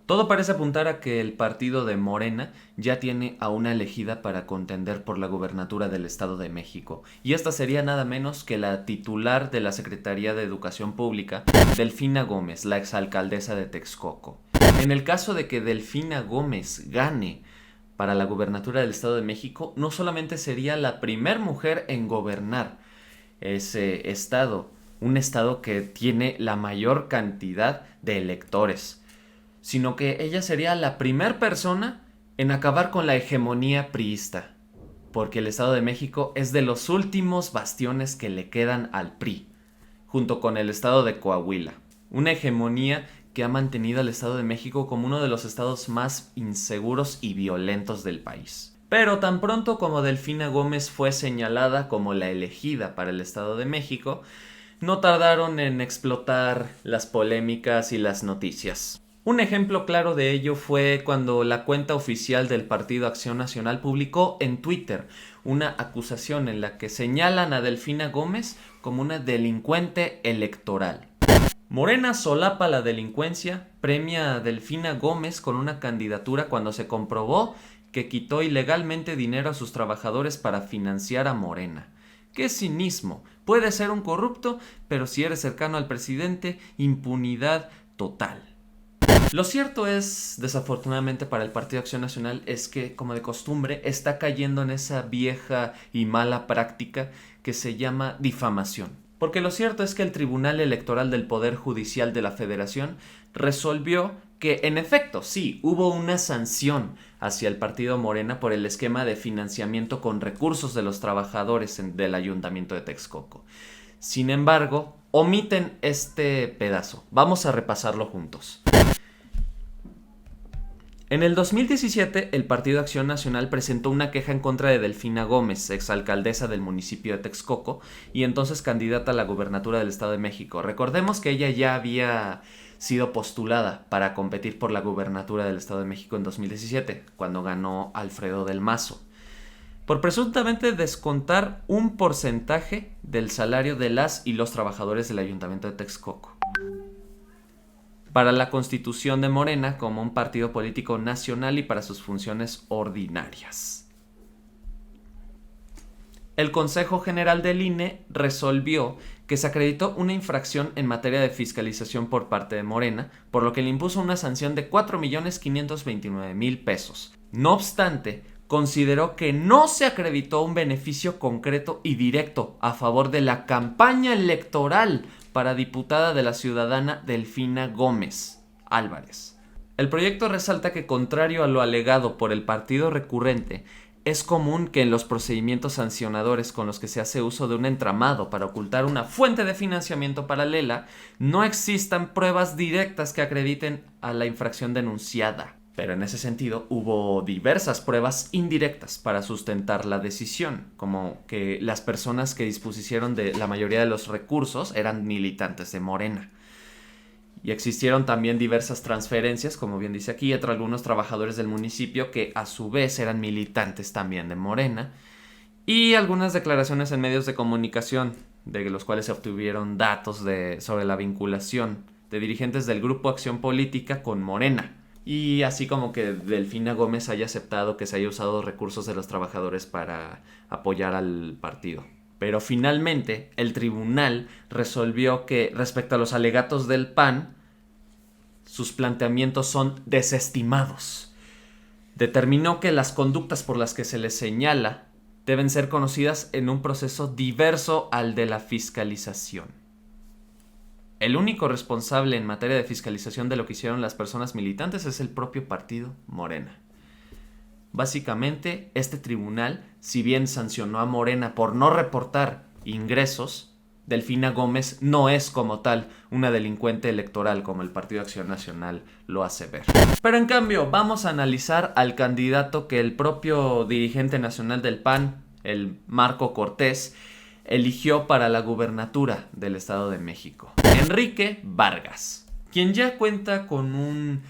Todo parece apuntar a que el partido de Morena ya tiene a una elegida para contender por la gubernatura del Estado de México, y esta sería nada menos que la titular de la Secretaría de Educación Pública, Delfina Gómez, la exalcaldesa de Texcoco. En el caso de que Delfina Gómez gane para la gubernatura del Estado de México, no solamente sería la primer mujer en gobernar ese estado, un estado que tiene la mayor cantidad de electores, sino que ella sería la primer persona en acabar con la hegemonía priista, porque el Estado de México es de los últimos bastiones que le quedan al PRI, junto con el Estado de Coahuila, una hegemonía que ha mantenido al Estado de México como uno de los estados más inseguros y violentos del país. Pero tan pronto como Delfina Gómez fue señalada como la elegida para el Estado de México, no tardaron en explotar las polémicas y las noticias. Un ejemplo claro de ello fue cuando la cuenta oficial del Partido Acción Nacional publicó en Twitter una acusación en la que señalan a Delfina Gómez como una delincuente electoral. Morena solapa la delincuencia, premia a Delfina Gómez con una candidatura cuando se comprobó que quitó ilegalmente dinero a sus trabajadores para financiar a Morena. ¡Qué cinismo! Puede ser un corrupto, pero si eres cercano al presidente, impunidad total. Lo cierto es, desafortunadamente para el Partido Acción Nacional, es que, como de costumbre, está cayendo en esa vieja y mala práctica que se llama difamación. Porque lo cierto es que el Tribunal Electoral del Poder Judicial de la Federación resolvió que, en efecto, sí, hubo una sanción hacia el partido Morena por el esquema de financiamiento con recursos de los trabajadores del Ayuntamiento de Texcoco. Sin embargo, omiten este pedazo. Vamos a repasarlo juntos. En el 2017, el Partido Acción Nacional presentó una queja en contra de Delfina Gómez, exalcaldesa del municipio de Texcoco y entonces candidata a la gubernatura del Estado de México. Recordemos que ella ya había sido postulada para competir por la gubernatura del Estado de México en 2017, cuando ganó Alfredo del Mazo, por presuntamente descontar un porcentaje del salario de las y los trabajadores del Ayuntamiento de Texcoco para la constitución de Morena como un partido político nacional y para sus funciones ordinarias. El Consejo General del INE resolvió que se acreditó una infracción en materia de fiscalización por parte de Morena, por lo que le impuso una sanción de 4.529.000 pesos. No obstante, consideró que no se acreditó un beneficio concreto y directo a favor de la campaña electoral para diputada de la ciudadana Delfina Gómez Álvarez. El proyecto resalta que, contrario a lo alegado por el partido recurrente, es común que en los procedimientos sancionadores con los que se hace uso de un entramado para ocultar una fuente de financiamiento paralela, no existan pruebas directas que acrediten a la infracción denunciada. Pero en ese sentido hubo diversas pruebas indirectas para sustentar la decisión, como que las personas que dispusieron de la mayoría de los recursos eran militantes de Morena. Y existieron también diversas transferencias, como bien dice aquí, entre algunos trabajadores del municipio que a su vez eran militantes también de Morena, y algunas declaraciones en medios de comunicación, de los cuales se obtuvieron datos sobre la vinculación de dirigentes del Grupo Acción Política con Morena. Y así como que Delfina Gómez haya aceptado que se haya usado recursos de los trabajadores para apoyar al partido. Pero finalmente el tribunal resolvió que respecto a los alegatos del PAN, sus planteamientos son desestimados. Determinó que las conductas por las que se les señala deben ser conocidas en un proceso diverso al de la fiscalización. El único responsable en materia de fiscalización de lo que hicieron las personas militantes es el propio partido Morena. Básicamente, este tribunal, si bien sancionó a Morena por no reportar ingresos, Delfina Gómez no es como tal una delincuente electoral como el Partido Acción Nacional lo hace ver. Pero en cambio, vamos a analizar al candidato que el propio dirigente nacional del PAN, el Marco Cortés, eligió para la gubernatura del Estado de México. Enrique Vargas, quien ya cuenta con un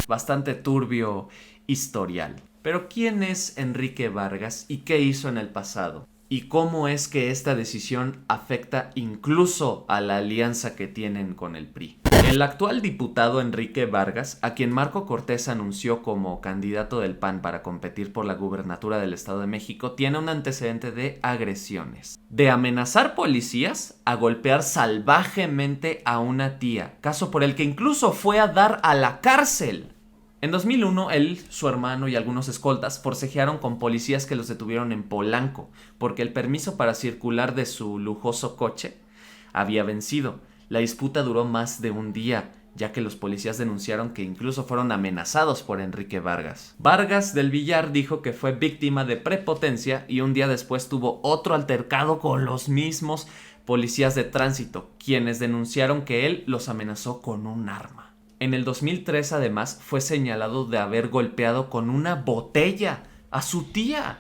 bastante turbio historial. Pero ¿quién es Enrique Vargas y qué hizo en el pasado? ¿Y cómo es que esta decisión afecta incluso a la alianza que tienen con el PRI? El actual diputado Enrique Vargas, a quien Marco Cortés anunció como candidato del PAN para competir por la gubernatura del Estado de México, tiene un antecedente de agresiones. De amenazar policías a golpear salvajemente a una tía, caso por el que incluso fue a dar a la cárcel. En 2001, él, su hermano y algunos escoltas forcejearon con policías que los detuvieron en Polanco, porque el permiso para circular de su lujoso coche había vencido. La disputa duró más de un día, ya que los policías denunciaron que incluso fueron amenazados por Enrique Vargas. Vargas del Villar dijo que fue víctima de prepotencia y un día después tuvo otro altercado con los mismos policías de tránsito, quienes denunciaron que él los amenazó con un arma. En el 2003, además, fue señalado de haber golpeado con una botella a su tía.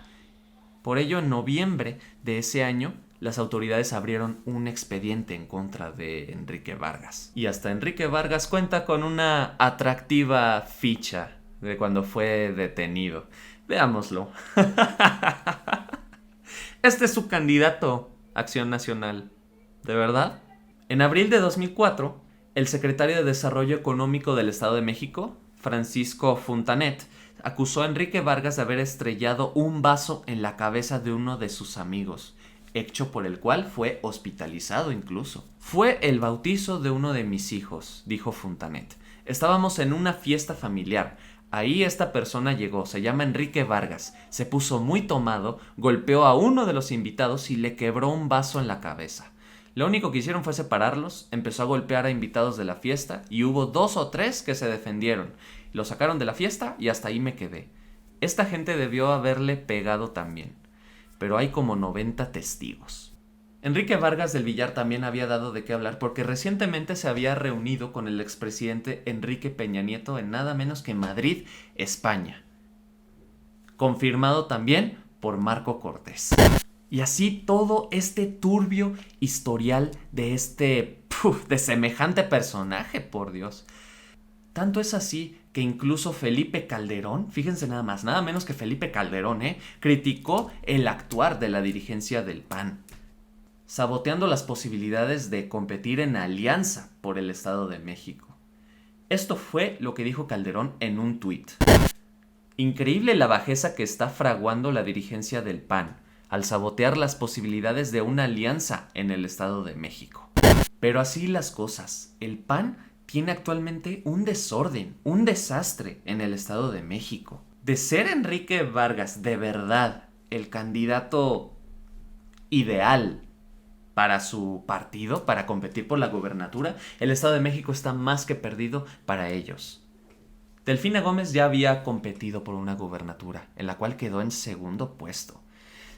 Por ello, en noviembre de ese año, las autoridades abrieron un expediente en contra de Enrique Vargas. Y hasta Enrique Vargas cuenta con una atractiva ficha de cuando fue detenido. Veámoslo. Este es su candidato a Acción Nacional. ¿De verdad? En abril de 2004, el secretario de Desarrollo Económico del Estado de México, Francisco Fontanet, acusó a Enrique Vargas de haber estrellado un vaso en la cabeza de uno de sus amigos, hecho por el cual fue hospitalizado incluso. Fue el bautizo de uno de mis hijos, dijo Fontanet. Estábamos en una fiesta familiar. Ahí esta persona llegó, se llama Enrique Vargas, se puso muy tomado, golpeó a uno de los invitados y le quebró un vaso en la cabeza. Lo único que hicieron fue separarlos, empezó a golpear a invitados de la fiesta y hubo 2 o 3 que se defendieron. Lo sacaron de la fiesta y hasta ahí me quedé. Esta gente debió haberle pegado también, pero hay como 90 testigos. Enrique Vargas del Villar también había dado de qué hablar porque recientemente se había reunido con el expresidente Enrique Peña Nieto en nada menos que Madrid, España. Confirmado también por Marco Cortés. Y así todo este turbio historial de de semejante personaje, por Dios. Tanto es así que incluso Felipe Calderón, fíjense nada más, nada menos que Felipe Calderón, criticó el actuar de la dirigencia del PAN, saboteando las posibilidades de competir en alianza por el Estado de México. Esto fue lo que dijo Calderón en un tuit. Increíble la bajeza que está fraguando la dirigencia del PAN al sabotear las posibilidades de una alianza en el Estado de México. Pero así las cosas, el PAN tiene actualmente un desorden, un desastre en el Estado de México. De ser Enrique Vargas de verdad el candidato ideal para su partido, para competir por la gubernatura, el Estado de México está más que perdido para ellos. Delfina Gómez ya había competido por una gubernatura, en la cual quedó en segundo puesto.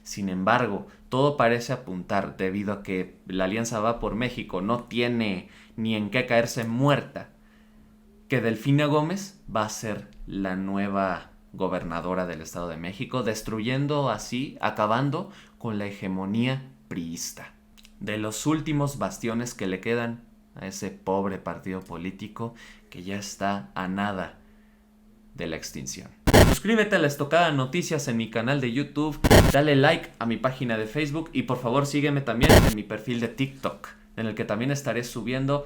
Sin embargo, todo parece apuntar, debido a que la Alianza Va por México no tiene ni en qué caerse muerta, que Delfina Gómez va a ser la nueva gobernadora del Estado de México, destruyendo así, acabando con la hegemonía priista. De los últimos bastiones que le quedan a ese pobre partido político que ya está a nada de la extinción. Suscríbete a La Estocada Noticias en mi canal de YouTube, dale like a mi página de Facebook y por favor sígueme también en mi perfil de TikTok, en el que también estaré subiendo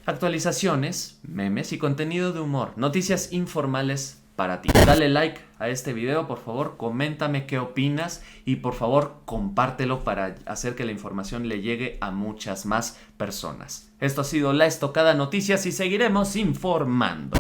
actualizaciones, memes y contenido de humor, noticias informales para ti. Dale like a este video, por favor, coméntame qué opinas y por favor compártelo para hacer que la información le llegue a muchas más personas. Esto ha sido La Estocada Noticias y seguiremos informando.